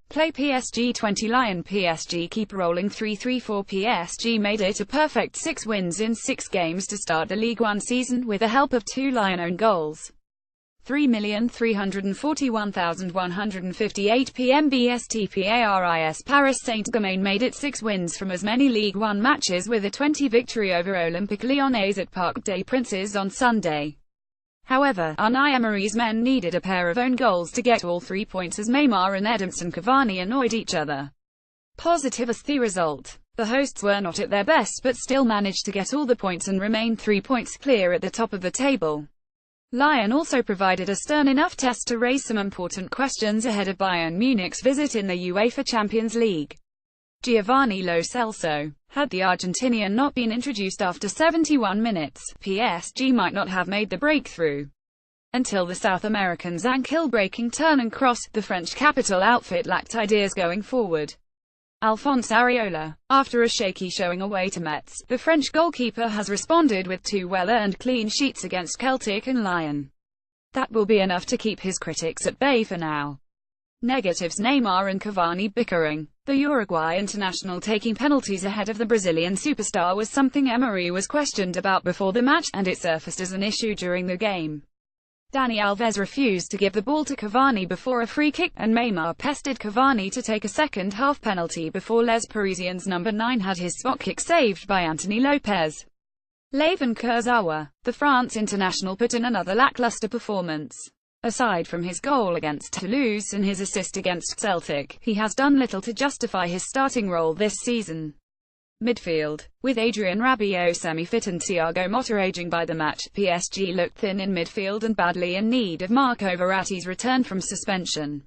Play PSG 20 Lyon PSG keep rolling 3-3-4 PSG made it a perfect 6 wins in 6 games to start the Ligue 1 season with the help of 2 Lyon own goals. 3,341,158 PMBST Paris Saint-Germain made it 6 wins from as many Ligue 1 matches with a 20 victory over Olympique Lyonnais at Parc des Princes on Sunday. However, Unai Emery's men needed a pair of own goals to get all 3 points as Neymar and Edinson Cavani annoyed each other. Positive as the result. The hosts were not at their best but still managed to get all the points and remain 3 points clear at the top of the table. Lyon also provided a stern enough test to raise some important questions ahead of Bayern Munich's visit in the UEFA Champions League. Giovanni Lo Celso. Had the Argentinian not been introduced after 71 minutes, PSG might not have made the breakthrough. Until the South American's ankle-breaking turn and cross, the French capital outfit lacked ideas going forward. Alphonse Areola. After a shaky showing away to Metz, the French goalkeeper has responded with 2 well-earned clean sheets against Celtic and Lyon. That will be enough to keep his critics at bay for now. Negatives: Neymar and Cavani bickering. The Uruguay international taking penalties ahead of the Brazilian superstar was something Emery was questioned about before the match, and it surfaced as an issue during the game. Dani Alves refused to give the ball to Cavani before a free kick, and Neymar pestered Cavani to take a second-half penalty before Les Parisiens' number 9 had his spot kick saved by Anthony Lopez. Layvin Kurzawa. The France international put in another lackluster performance. Aside from his goal against Toulouse and his assist against Celtic, he has done little to justify his starting role this season. Midfield. With Adrien Rabiot semi-fit and Thiago Motta aging by the match, PSG looked thin in midfield and badly in need of Marco Verratti's return from suspension.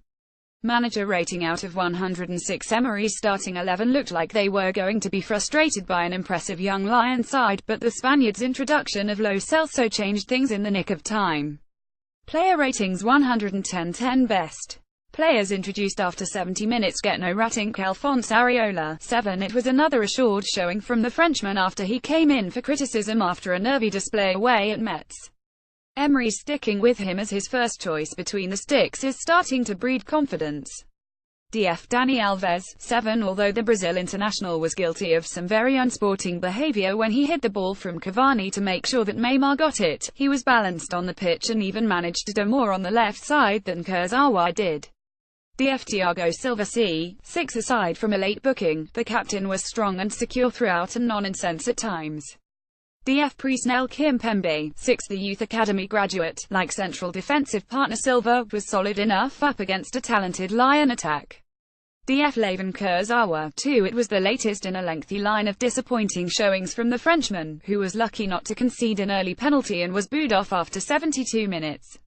Manager rating out of 106. Emery's starting 11 looked like they were going to be frustrated by an impressive young Lyon side, but the Spaniards' introduction of Lo Celso changed things in the nick of time. Player ratings 110-10 best. Players introduced after 70 minutes get no rating. Alphonse Areola 7. It was another assured showing from the Frenchman after he came in for criticism after a nervy display away at Metz. Emery's sticking with him as his first choice between the sticks is starting to breed confidence. DF Dani Alves 7. Although the Brazil international was guilty of some very unsporting behavior when he hid the ball from Cavani to make sure that Neymar got it, he was balanced on the pitch and even managed to do more on the left side than Kurzawa did. DF Thiago Silva C. 6. Aside from a late booking, the captain was strong and secure throughout and non-nonsense at times. DF Presnel Kimpembe 6. The youth academy graduate, like central defensive partner Silva, was solid enough up against a talented Lyon attack. DF Layvin Kurzawa 2. It was the latest in a lengthy line of disappointing showings from the Frenchman, who was lucky not to concede an early penalty and was booed off after 72 minutes.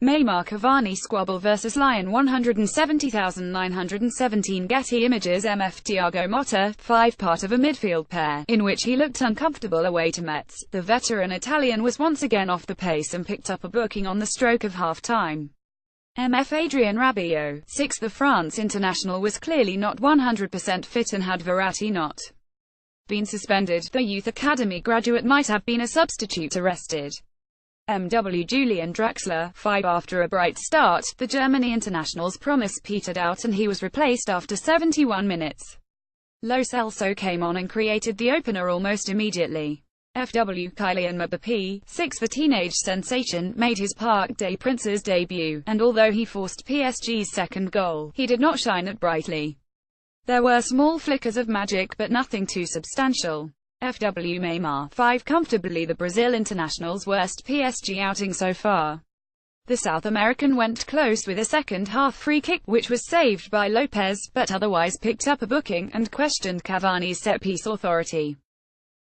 Neymar Cavani squabble versus Lyon 170,917 Getty Images MF Thiago Motta 5. Part of a midfield pair, in which he looked uncomfortable away to Metz, the veteran Italian was once again off the pace and picked up a booking on the stroke of half-time. MF Adrien Rabiot 6. The France international was clearly not 100% fit, and had Verratti not been suspended, the youth academy graduate might have been a substitute arrested. MW Julian Draxler 5. After a bright start, the Germany international's promise petered out and he was replaced after 71 minutes. Lo Celso came on and created the opener almost immediately. FW Kylian Mbappé 6. The teenage sensation made his Parc des Princes debut, and although he forced PSG's second goal, he did not shine that brightly. There were small flickers of magic but nothing too substantial. FW Neymar 5. Comfortably the Brazil international's worst PSG outing so far. The South American went close with a second-half free kick, which was saved by Lopez, but otherwise picked up a booking, and questioned Cavani's set-piece authority.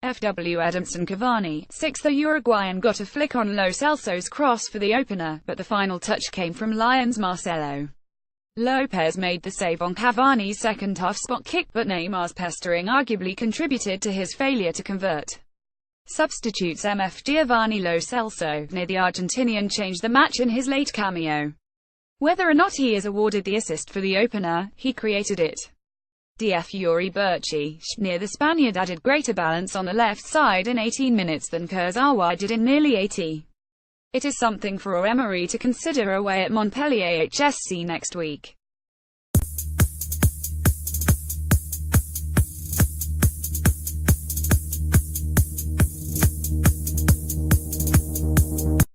FW Edinson Cavani 6. The Uruguayan got a flick on Lo Celso's cross for the opener, but the final touch came from Lyon's Marcelo. Lopez made the save on Cavani's second-half spot kick, but Neymar's pestering arguably contributed to his failure to convert. Substitutes MF Giovanni Lo Celso, near the Argentinian, changed the match in his late cameo. Whether or not he is awarded the assist for the opener, he created it. DF Yuri Berchi, near the Spaniard, added greater balance on the left side in 18 minutes than Kurzawa did in nearly 80. It is something for Emery to consider away at Montpellier HSC next week.